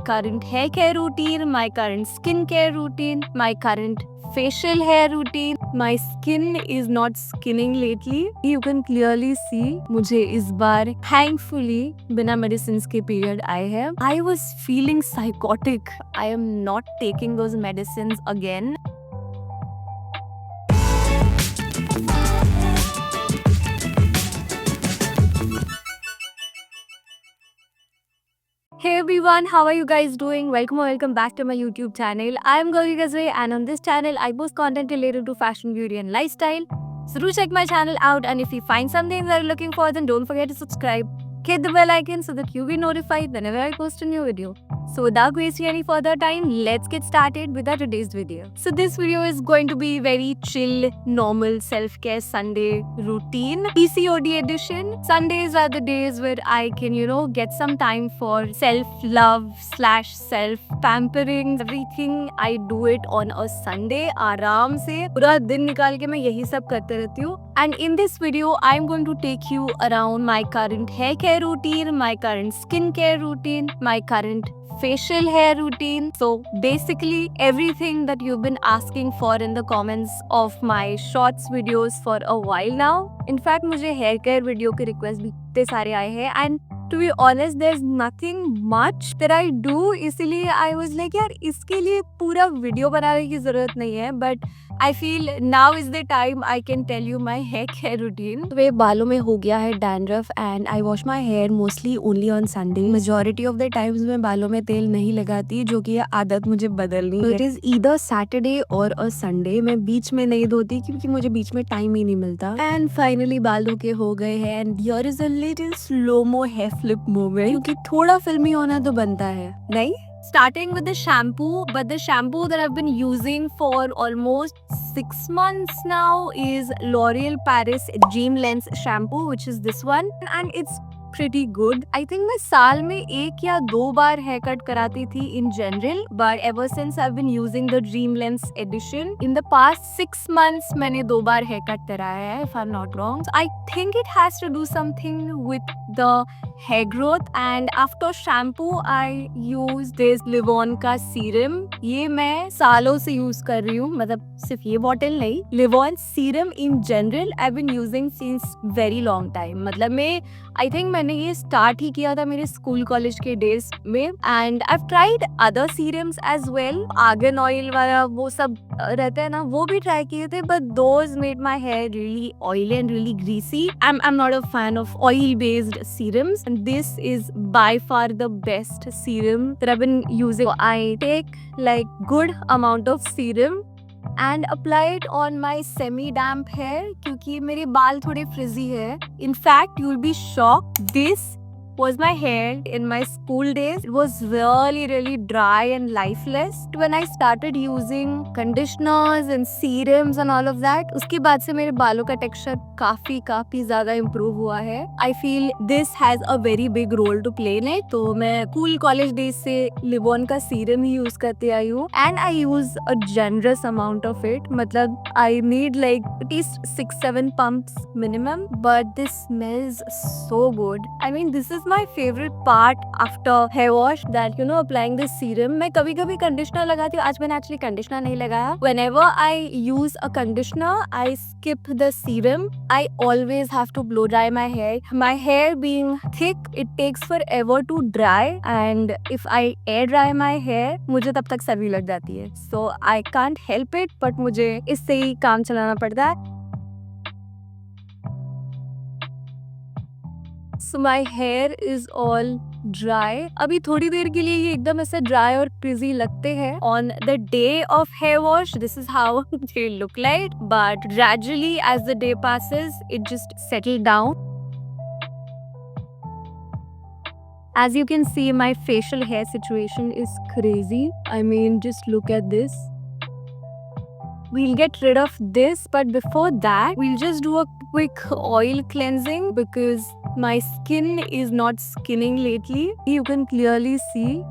current hair care routine, my current skin care routine, my current facial hair routine. My skin is not skinning lately. You can clearly see मुझे इस बार thankfully बिना medicines के period आए हैं. I was feeling psychotic. I am not taking those medicines again. Hey everyone, how are you guys doing? Welcome back to my YouTube channel. I am Gauri Gazwe and on this channel I post content related to fashion, beauty and lifestyle. So do check my channel out, and if you find something that you're looking for, then don't forget to subscribe. Hit the bell icon so that you'll be notified whenever I post a new video. So without wasting any further time, let's get started with our today's video. So this video is going to be very chill, normal self-care Sunday routine, PCOD edition. Sundays are the days where I can, get some time for self-love / self-pampering. Everything I do it on a Sunday. आराम से पूरा दिन निकाल के मैं यही सब करते रहती हूँ. And in this video, I'm going to take you around my current hair care routine, my current skin care routine, my current facial hair routine. So basically everything that you've been asking for in the comments of my shorts videos for a while now. In fact, मुझे hair care video के request भी इतने सारे आए हैं, and to be honest, there's nothing much that I do. इसीलिए I was like यार इसके लिए पूरा video बनाने की जरूरत नहीं है. But I feel now is the time I can tell you my hair care routine. तो मेरे बालों में हो गया है dandruff and I wash my hair mostly only on Sunday. Majority of the times मैं बालों में तेल नहीं लगाती, जो कि ये आदत मुझे बदलनी है. It is either Saturday or a Sunday. मैं बीच में नहीं धोती क्योंकि मुझे बीच में टाइम ही नहीं मिलता. And finally बाल धो के हो गए हैं, and here is a little slow-mo hair flip moment. क्योंकि थोड़ा फिल्मी होना तो बनता है, नहीं? Starting with the shampoo, but the shampoo that I've been using for almost 6 months now is L'Oreal Paris Dream Lens shampoo, which is this one, and it's pretty good. I think मैं साल में 1 या 2 बार hair cut कराती थी in general, but ever since I've been using the Dream Lens edition, in the past 6 months मैंने 2 बार hair cut कराया है, if I'm not wrong. So I think it has to do something with the hair growth. And after shampoo I use this Livon का serum. ये मैं सालों से use कर रही हूँ, मतलब सिर्फ ये बॉटल नहीं. Livon serum in general I've been using since very long time. मतलब मैं I think मैंने ये स्टार्ट ही किया था मेरे स्कूल कॉलेज के डेज में. And I have tried other serums as well. Argan oil वाला वो सब रहता है ना, वो भी ट्राई किए थे, but those made my hair really oily and really greasy. I am not a fan of oil based serums, and this is by far the best serum that I have been using. I take like good amount of serum and apply it on my semi-damp hair क्योंकि मेरे बाल थोड़े frizzy है. In fact, you'll be shocked. This was my hair in my school days. It was really dry and lifeless. When I started using conditioners and serums and all of that, उसके बाद से मेरे बालों का texture काफी ज़्यादा improve हुआ है. I feel this has a very big role to play in it. तो मैं school college days से Livon का serum ही use करते आई हूँ, and I use a generous amount of it. मतलब I need like at least 6-7 pumps minimum, but this smells so good. I mean, this is my favorite part after hair wash, that applying this serum. मैं कभी conditioner लगाती हूँ, आज मैंने actually conditioner नहीं लगाया. Whenever I use a conditioner, I skip the serum. I always have to blow dry my hair. My hair being thick, it takes forever to dry, and if I air dry my hair, मुझे तब तक सर्दी लग जाती है. So I can't help it, but मुझे इससे ही काम चलाना पड़ता है. So my hair is all dry. अभी थोड़ी देर के लिए ये एकदम ऐसे dry और frizzy लगते हैं. On the day of hair wash, this is how they look like. But gradually, as the day passes, it just settles down. As you can see, my facial hair situation is crazy. I mean, just look at this. We'll get rid of this, but before that, we'll just do a quick oil cleansing because my skin is not skinning lately. You can clearly see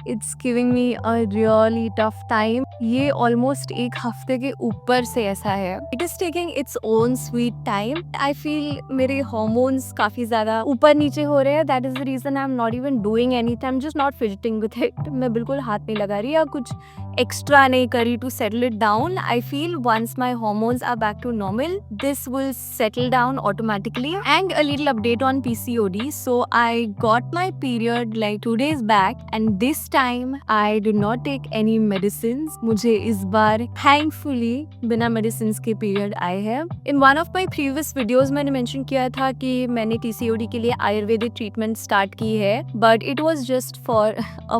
it's giving me a really tough time. ये almost एक हफ्ते के ऊपर से ऐसा है। It is taking its own sweet time. I feel मेरे hormones काफी ज्यादा ऊपर नीचे हो रहे हैं। That is the reason I am not even doing anything. I am just not fidgeting with it. मैं बिल्कुल हाथ नहीं लगा रही या कुछ एक्स्ट्रा नहीं करी to settle it down. I feel once my hormones are back to normal, this will settle down automatically. And a little update on PCOD. So I got my period like 2 days back, and this time I do not take any medicines. मुझे इस बार thankfully बिना medicines के period आए हैं। In one of my previous videos मैंने mention किया था कि मैंने PCOD के लिए आयुर्वेदिक treatment start की है, but it was just for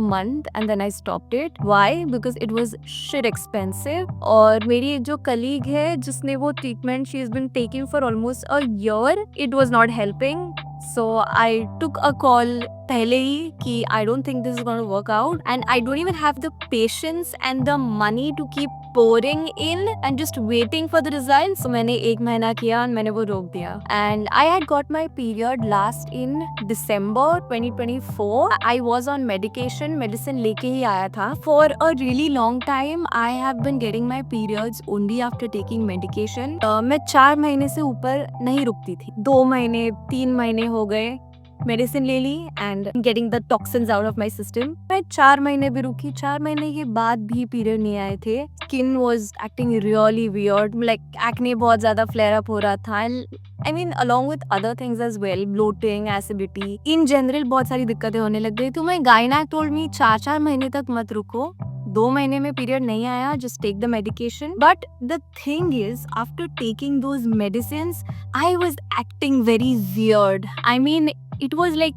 a month and then I stopped it. Why? Because it was shit expensive. और मेरी एक जो कलीग है जिसने वो treatment she is been taking for almost a year, it was not helping. So I took a call पहले ही कि I don't think this is gonna work out and I don't even have the patience and the money to keep pouring in and just waiting for the results. So मैंने 1 महीना किया और मैंने वो रोक दिया। And I had got my period last in December 2024. I was on medication, medicine लेके ही आया था। For a really long time, I have been getting my periods only after taking medication. मैं 4 महीने से ऊपर नहीं रुकती थी। 2 महीने 3 महीने हो गए मेडिसिन ले ली and getting the toxins out of my system. मैं 4 महीने भी रुकी। 4 महीने के बाद भी पीरियड नहीं आए थे। Skin was acting really weird, like acne बहुत ज्यादा फ्लेयर अप हो रहा था। I mean, along with other things as well, bloating, acidity, in general बहुत सारी दिक्कतें होने लग गई। तो मैं गायनेक told me 4 महीने तक मत रुको। 2 महीने में पीरियड नहीं आया, just take the medication. But the thing is, after taking those medicines, I was acting very weird. I mean, it was like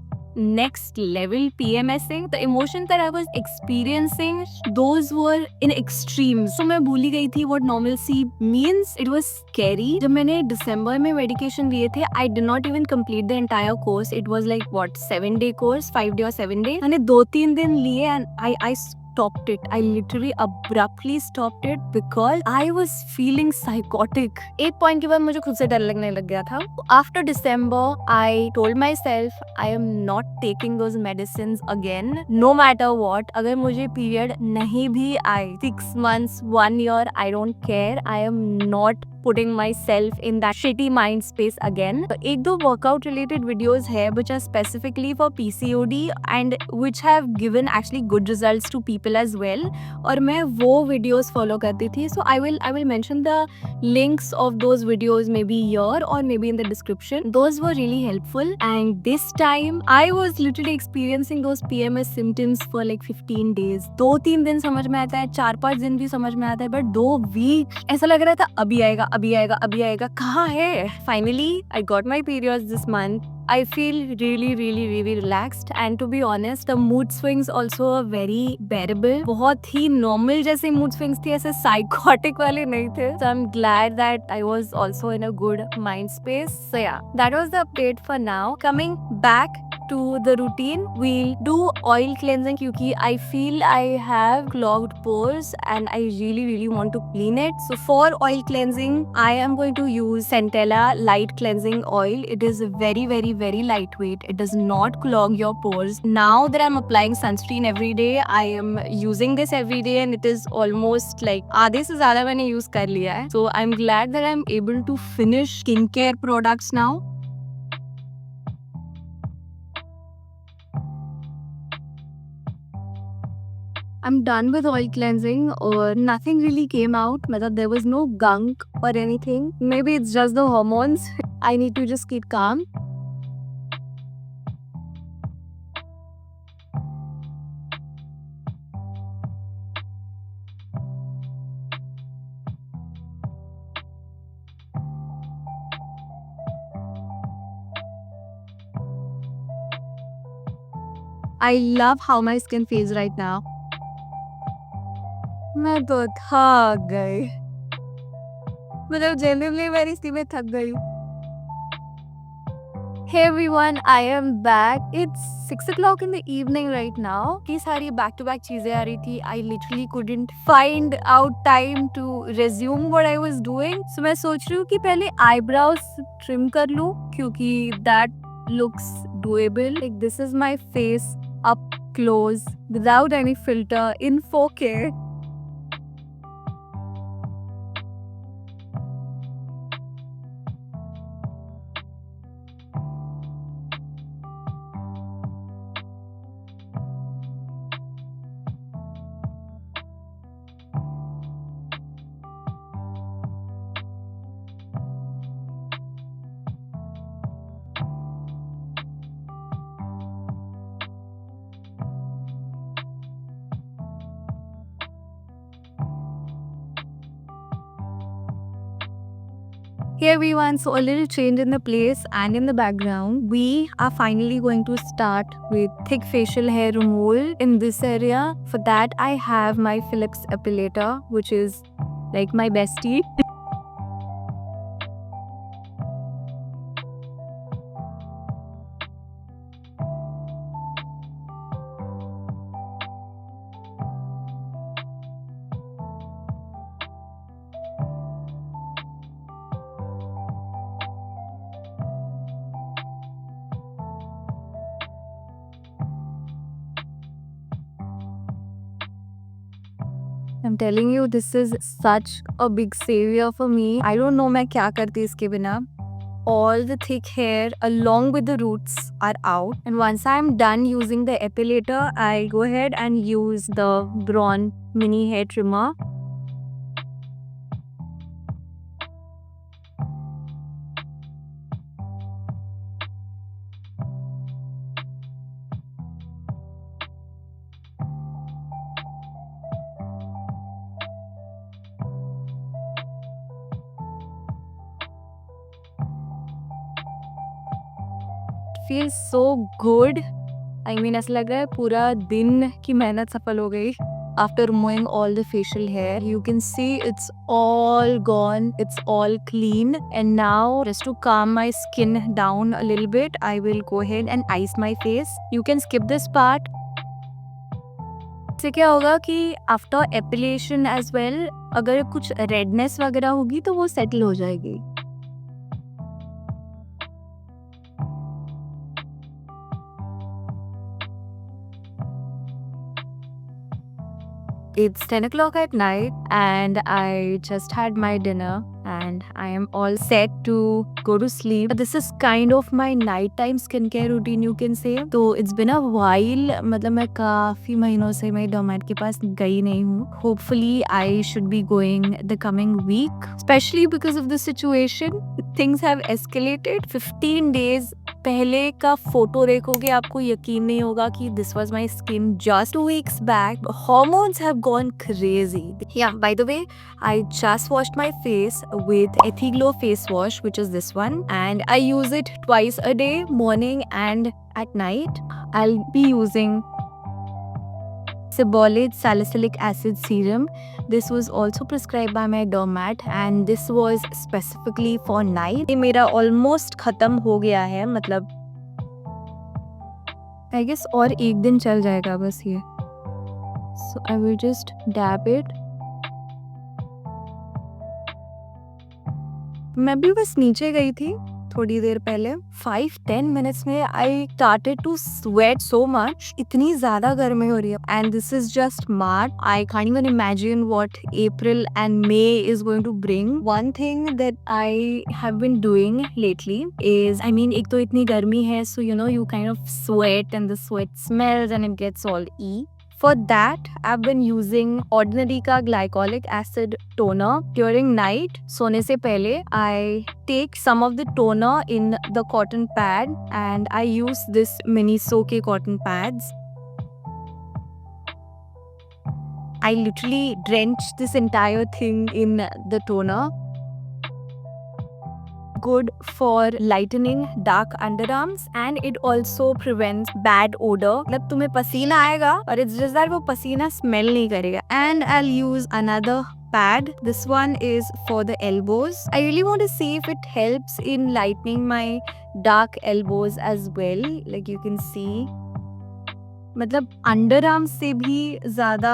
next level PMSing. The emotions that I was experiencing, those were in extremes. So मैं भूल ही गई थी what normalcy means. It was scary. जब मैंने दिसंबर में medication लिए थे, I did not even complete the entire course. It was like what 7-day course, 5 day or 7 day. मैंने 2-3 दिन लिए and I stopped it. I literally abruptly stopped it because I was feeling psychotic. एक point के बाद मुझे खुद से डर लगने लग गया था। After December, I told myself I am not taking those medicines again, no matter what. अगर मुझे period नहीं भी आए 6 months, 1 year, I don't care. I am not putting myself in that shitty mind space again. एक दो workout related videos है which are specifically for PCOD and which have given actually good results to people as well. और मैं वो videos follow करती थी. So I will mention the links of those videos maybe here or maybe in the description. Those were really helpful. And this time I was literally experiencing those PMS symptoms for like 15 days. 2-3 दिन समझ में आता है, 4-5 दिन भी समझ में आता है, but 2 weeks ऐसा लग रहा था अभी आएगा अभी आएगा अभी आएगा, कहाँ है? Finally, I got my periods this month. I feel really relaxed and to be honest, the mood swings also are very bearable. बहुत ही normal जैसे mood swings थी, ऐसे psychotic वाले नहीं थे. So I'm glad that I was also in a good mind space. So yeah, that was the update for now. Coming back to the routine, we'll do oil cleansing क्योंकि I feel I have clogged pores and I really want to clean it. So for oil cleansing, I am going to use Centella light cleansing oil. It is very lightweight. It does not clog your pores. Now that I'm applying sunscreen every day, I am using this every day and it is almost like आधे से ज़्यादा मैंने use कर लिया है. So I'm glad that I'm able to finish skincare products now. I'm done with oil cleansing or nothing really came out. मतलब there was no gunk or anything. Maybe it's just the hormones. I need to just keep calm. I love how my skin feels right now. मैं तो थक गई, मतलब genuinely मेरी skin में थक गई हूँ। Hey everyone, I am back. It's 6 o'clock in the evening right now. ये सारी back to back चीजें आ रही थी. I literally couldn't find out time to resume what I was doing. So मैं सोच रही हूँ कि पहले eyebrows trim कर लूँ क्योंकि that looks doable. Like this is my face up close without any filter in 4K. Hey everyone, so a little change in the place and in the background. We are finally going to start with thick facial hair removal in this area. For that, I have my Philips Epilator, which is like my bestie. I'm telling you, this is such a big savior for me. I don't know मैं क्या करती इसके बिना. All the thick hair along with the roots are out. And once I'm done using the epilator, I go ahead and use the Braun mini hair trimmer. Feels so good. I mean, ऐसा लग रहा है पूरा दिन की मेहनत सफल हो गई. After removing all the facial hair, you can see it's all gone, it's all clean. And now, just to calm my skin down a little bit, I will go ahead and ice my face. You can skip this part. इससे क्या होगा कि after epilation as well, अगर कुछ redness वगैरह होगी तो वो settle हो जाएगी. It's 10 o'clock at night and I just had my dinner and I am all set to go to sleep. This is kind of my nighttime skincare routine, you can say. So it's been a while. मतलब मैं काफी महीनों से मेरी डर्मेट के पास गई नहीं हूँ. Hopefully I should be going the coming week. Especially because of the situation, things have escalated. 15 days पहले का फोटो देखोगे आपको यकीन नहीं होगा कि this was my skin just 2 weeks back. Hormones have gone crazy. Yeah, by the way, I just washed my face with Ethiglow face wash, which is this one, and I use it twice a day, morning and at night. I'll be using Cibolate Salicylic Acid Serum. This was also prescribed by my dermat and this was specifically for night. ये मेरा almost खत्म हो गया है, मतलब I guess और एक दिन चल जाएगा बस ये. So I will just dab it. मैं भी बस नीचे गई थी थोड़ी देर पहले. 5-10 minutes में I started to sweat so much. इतनी ज़्यादा गर्मी हो रही है. And this is just March. I can't even imagine what April and May is going to bring. One thing that I have been doing lately is, I mean, एक तो इतनी गर्मी है, so you know, you kind of sweat and the sweat smells and it gets all For that, I've been using Ordinary का glycolic acid toner. During night, सोने से पहले, I take some of the toner in the cotton pad and I use this Miniso के cotton pads. I literally drench this entire thing in the toner. Good for lightening dark underarms and it also prevents bad odor. मतलब तुम्हें पसीना आएगा और it's just that वो पसीना smell नहीं करेगा. And I'll use another pad. This one is for the elbows. I really want to see if it helps in lightening my dark elbows as well. Like you can see. मतलब underarms से भी ज़्यादा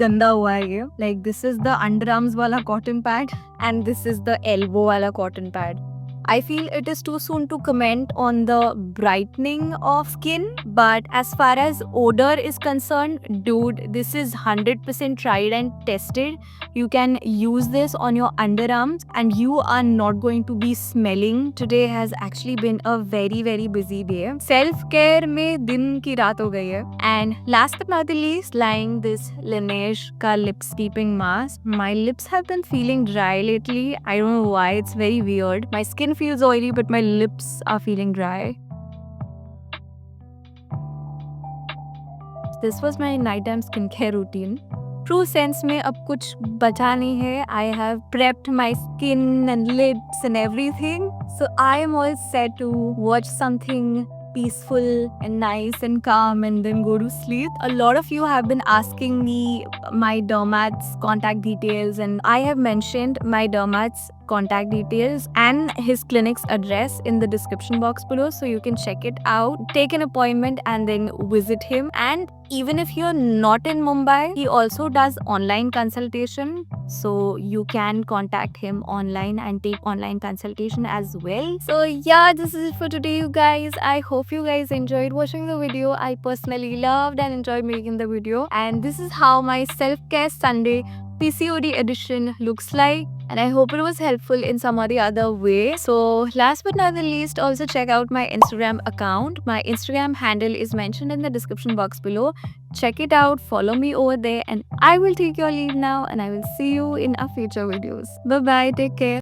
गंदा हुआ है ये. Like this is the underarms वाला cotton pad and this is the elbow वाला cotton pad. I feel it is too soon to comment on the brightening of skin, but as far as odor is concerned, dude, this is 100% tried and tested. You can use this on your underarms and you are not going to be smelling. Today has actually been a very busy day. Self care में दिन की रात हो गई है. And last but not the least, lying this Laneige का lips keeping mask. My lips have been feeling dry lately. I don't know why. It's very weird. My skin feels oily, but my lips are feeling dry. This was my nighttime skincare routine. True sense में अब कुछ बचा नहीं है. I have prepped my skin and lips and everything. So I am all set to watch something peaceful and nice and calm and then go to sleep. A lot of you have been asking me my dermat's contact details, and I have mentioned my dermat's contact details and his clinic's address in the description box below, so you can check it out, take an appointment and then visit him. And even if you're not in Mumbai, he also does online consultation, so you can contact him online and take online consultation as well. So yeah, this is it for today, you guys. I hope you guys enjoyed watching the video. I personally loved and enjoyed making the video, and this is how my self-care Sunday PCOD edition looks like, and I hope it was helpful in some or the other way. So last but not the least, also check out my Instagram account. My Instagram handle is mentioned in the description box below. Check it out, follow me over there, and I will take your leave now, and I will see you in our future videos. Bye bye, take care.